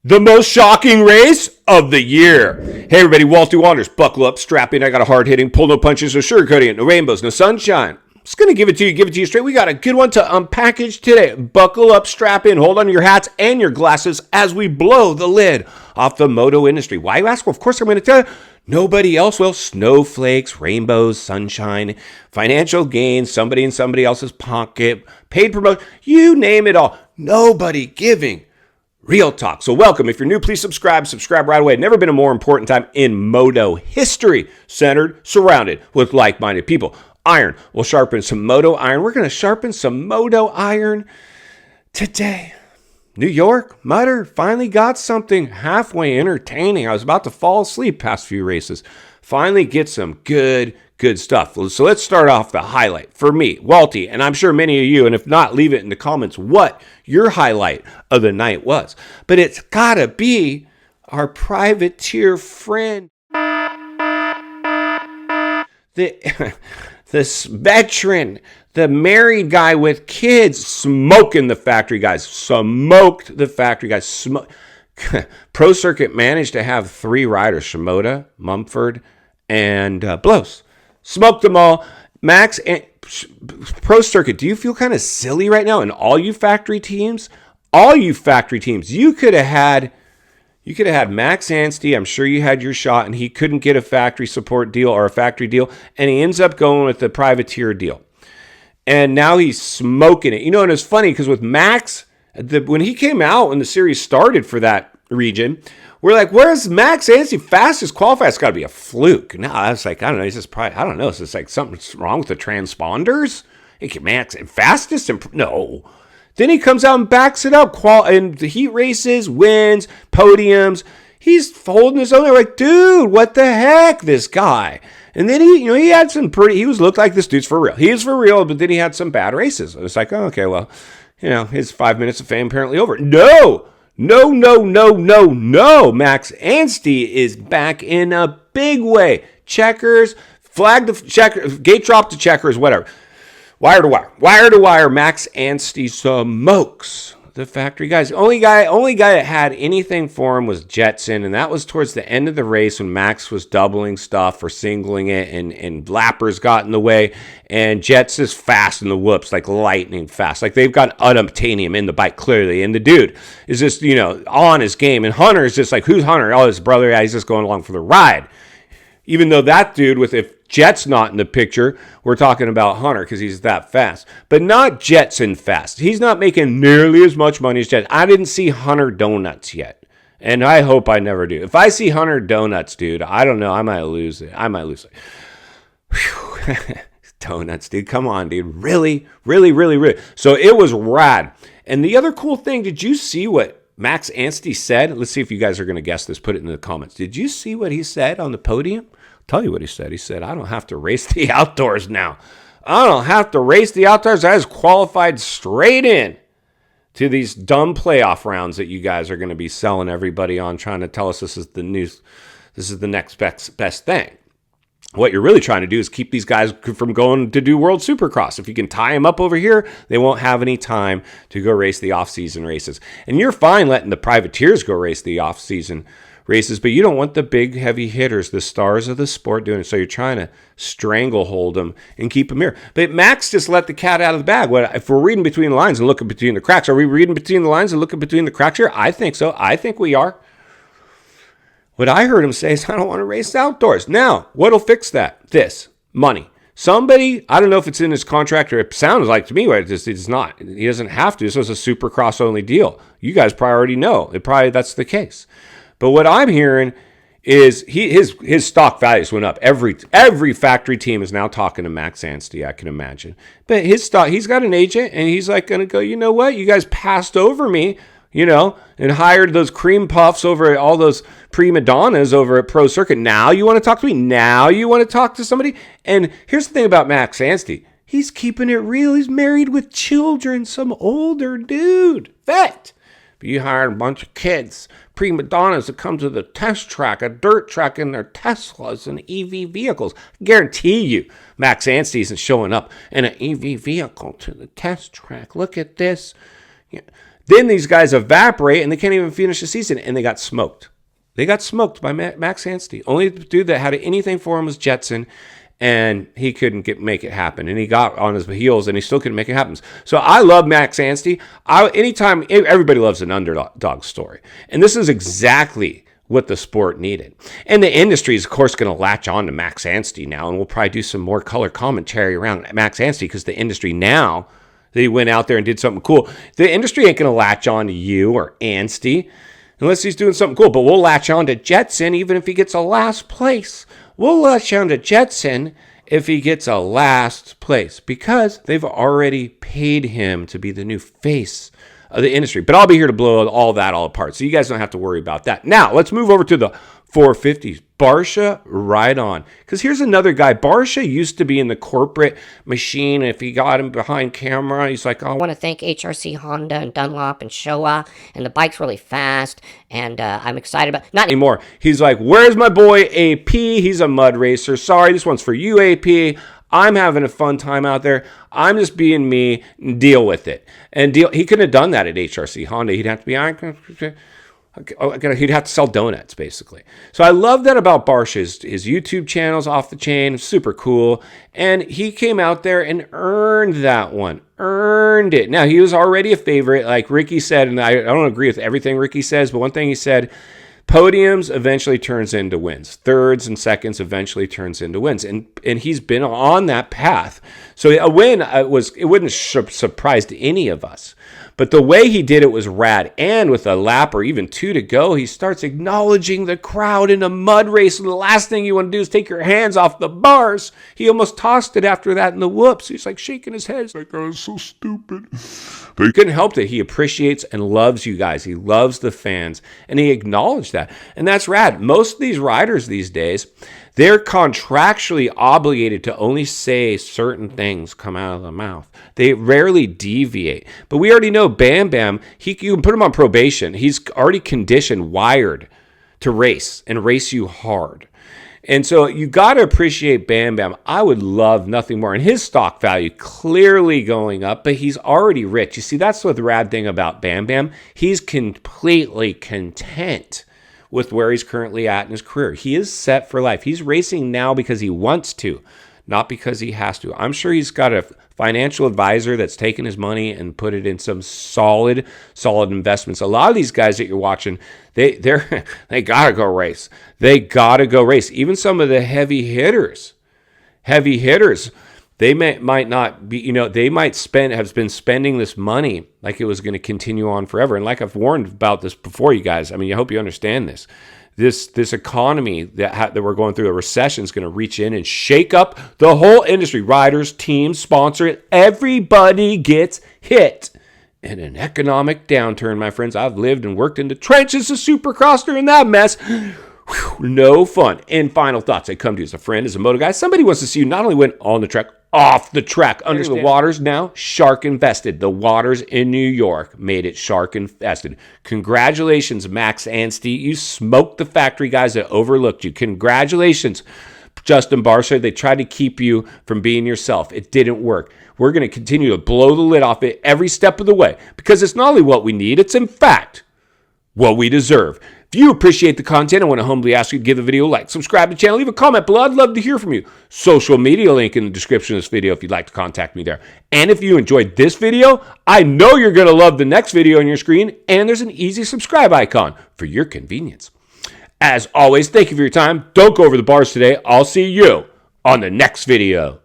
The most shocking race of the year. Hey everybody, Walter Wanders. Buckle up, strap in. I got a hard-hitting, pull no punches, no sugarcoating it, no rainbows, no sunshine. I'm just going to give it to you straight. We got a good one to unpackage today. Buckle up, strap in, hold on to your hats and your glasses as we blow the lid off the moto industry. Why, you ask? Well, of course I'm going to tell you. Nobody else will. Snowflakes, rainbows, sunshine, financial gain, somebody in somebody else's pocket, paid promotion, you name it all. Nobody giving real talk. So welcome. If you're new, please subscribe. Subscribe right away. Never been a more important time in moto history. Centered, surrounded with like-minded people. Iron. We'll sharpen some moto iron. We're going to sharpen some moto iron today. New York, Mutter, finally got something halfway entertaining. I was about to fall asleep past few races. Finally get some good stuff. So let's start off the highlight. For me, Walty, and I'm sure many of you, and if not, leave it in the comments what your highlight of the night was. But it's got to be our privateer friend. This veteran, the married guy with kids, smoking the factory guys. Smoked the factory guys. Pro Circuit managed to have 3 riders, Shimoda, Mumford, and Blows. Smoked them all. Max and Pro Circuit, do you feel kind of silly right now? And all you factory teams, you could have had Max Anstey. I'm sure you had your shot, and he couldn't get a factory support deal or a factory deal, and he ends up going with the privateer deal. And now he's smoking it. You know, and it's funny because with Max, when he came out when the series started for that region, we're like, where's Max Anstey fastest qualifier? It's got to be a fluke. No, I was like, I don't know. He's just probably, I don't know. It's just like something's wrong with the transponders. Max fastest? No. Then he comes out and backs it up. And the heat races, wins, podiums. He's holding his own. They're like, dude, what the heck, this guy? And then he had some looked like this dude's for real. He is for real, but then he had some bad races. It's like, oh, okay, well, his 5 minutes of fame apparently over. No. Max Anstey is back in a big way. Checkers, flag to checkers, gate drop to checkers, whatever. Wire to wire. Max Anstey smokes the factory guys. Only guy that had anything for him was Jetson, and that was towards the end of the race when Max was doubling stuff or singling it, and lappers got in the way, and Jets is fast in the whoops, like lightning fast. Like they've got unobtainium in the bike clearly, and the dude is just, on his game, and Hunter is just like, who's Hunter? Oh, his brother. Yeah, he's just going along for the ride. Even though that dude, if Jet's not in the picture, we're talking about Hunter because he's that fast. But not Jetson fast. He's not making nearly as much money as Jet. I didn't see Hunter Donuts yet. And I hope I never do. If I see Hunter Donuts, dude, I don't know. I might lose it. Whew. Donuts, dude. Come on, dude. Really? So it was rad. And the other cool thing, did you see what Max Anstey said? Let's see if you guys are going to guess this. Put it in the comments. Did you see what he said on the podium? I'll tell you what he said. He said, I don't have to race the outdoors now. I don't have to race the outdoors. I was qualified straight in to these dumb playoff rounds that you guys are going to be selling everybody on, trying to tell us this is the next best thing. What you're really trying to do is keep these guys from going to do World Supercross. If you can tie them up over here, they won't have any time to go race the off-season races. And you're fine letting the privateers go race the off-season races, but you don't want the big heavy hitters, the stars of the sport, doing it. So you're trying to stranglehold them and keep them here. But Max just let the cat out of the bag. If we're reading between the lines and looking between the cracks, are we reading between the lines and looking between the cracks here? I think so. I think we are. What I heard him say is, I don't want to race outdoors. Now, what'll fix that? This, money. Somebody, I don't know if it's in his contract or it sounds like to me, but it's not. He doesn't have to. This was a Supercross only deal. You guys probably already know. That's the case. But what I'm hearing is his stock values went up. Every factory team is now talking to Max Anstey, I can imagine. But his stock, he's got an agent, and he's like going to go, you know what? You guys passed over me, and hired those cream puffs over all those prima donnas over at Pro Circuit. Now you want to talk to me? Now you want to talk to somebody? And here's the thing about Max Anstey. He's keeping it real. He's married with children, some older dude. Vet. But you hired a bunch of kids, prima donnas that come to the test track, a dirt track in their Teslas and EV vehicles. I guarantee you, Max Anstey isn't showing up in an EV vehicle to the test track. Look at this. Then these guys evaporate and they can't even finish the season, and they got smoked. They got smoked by Max Anstey. Only dude that had anything for him was Jetson, and he couldn't make it happen. And he got on his heels, and he still couldn't make it happen. So I love Max Anstey. Anytime, everybody loves an underdog story. And this is exactly what the sport needed. And the industry is, of course, going to latch on to Max Anstey now, and we'll probably do some more color commentary around Max Anstey, because the industry now, they went out there and did something cool. The industry ain't going to latch on to you or Anstey unless he's doing something cool, but we'll latch on to Jetson even if he gets a last place. We'll latch on to Jetson if he gets a last place, because they've already paid him to be the new face of the industry. But I'll be here to blow all that all apart, so you guys don't have to worry about that. Now, let's move over to the 450s. Barcia, right on. Because here's another guy. Barcia used to be in the corporate machine. If he got him behind camera, he's like, oh, I want to thank HRC, Honda, and Dunlop, and Showa, and the bike's really fast, and I'm excited about... Not anymore. He's like, where's my boy AP? He's a mud racer. Sorry, this one's for you, AP. I'm having a fun time out there. I'm just being me. Deal with it. And he couldn't have done that at HRC Honda. He'd have to be... He'd have to sell donuts, basically. So I love that about Barcia. His YouTube channel's off the chain, super cool. And he came out there and earned that one. Earned it. Now, he was already a favorite, like Ricky said, and I don't agree with everything Ricky says, but one thing he said, podiums eventually turns into wins. Thirds and seconds eventually turns into wins. And he's been on that path. So a win, it wouldn't surprise any of us. But the way he did it was rad. And with a lap or even 2 to go, he starts acknowledging the crowd in a mud race. And the last thing you want to do is take your hands off the bars. He almost tossed it after that in the whoops. He's like shaking his head. He's like, oh, it's so stupid. But he couldn't help that. He appreciates and loves you guys. He loves the fans. And he acknowledged that. And that's rad. Most of these riders these days, they're contractually obligated to only say certain things come out of the mouth. They rarely deviate. But we already know Bam Bam, you can put him on probation. He's already conditioned, wired to race and race you hard. And so you got to appreciate Bam Bam. I would love nothing more. And his stock value clearly going up, but he's already rich. You see, that's the rad thing about Bam Bam. He's completely content with where he's currently at in his career. He is set for life. He's racing now because he wants to, not because he has to. I'm sure he's got a financial advisor that's taken his money and put it in some solid investments. A lot of these guys that you're watching, they gotta go race. They gotta go race. Even some of the heavy hitters, they might not be, they might have been spending this money like it was going to continue on forever. And like I've warned about this before, you guys, I mean, I hope you understand this. This economy that we're going through, a recession, is going to reach in and shake up the whole industry. Riders, teams, sponsor it. Everybody gets hit in an economic downturn, my friends. I've lived and worked in the trenches of Supercross during that mess. Whew, no fun. And final thoughts I come to you as a friend, as a moto guy. Somebody wants to see you not only win on the track, off the track, under the waters now, shark infested. The waters in New York made it shark infested. Congratulations, Max Anstey. You smoked the factory guys that overlooked you. Congratulations, Justin Barcia. They tried to keep you from being yourself. It didn't work. We're going to continue to blow the lid off it every step of the way, because it's not only what we need, it's in fact what we deserve. If you appreciate the content, I want to humbly ask you to give the video a like, subscribe to the channel, leave a comment below. I'd love to hear from you. Social media link in the description of this video if you'd like to contact me there. And if you enjoyed this video, I know you're going to love the next video on your screen, and there's an easy subscribe icon for your convenience. As always, thank you for your time. Don't go over the bars today. I'll see you on the next video.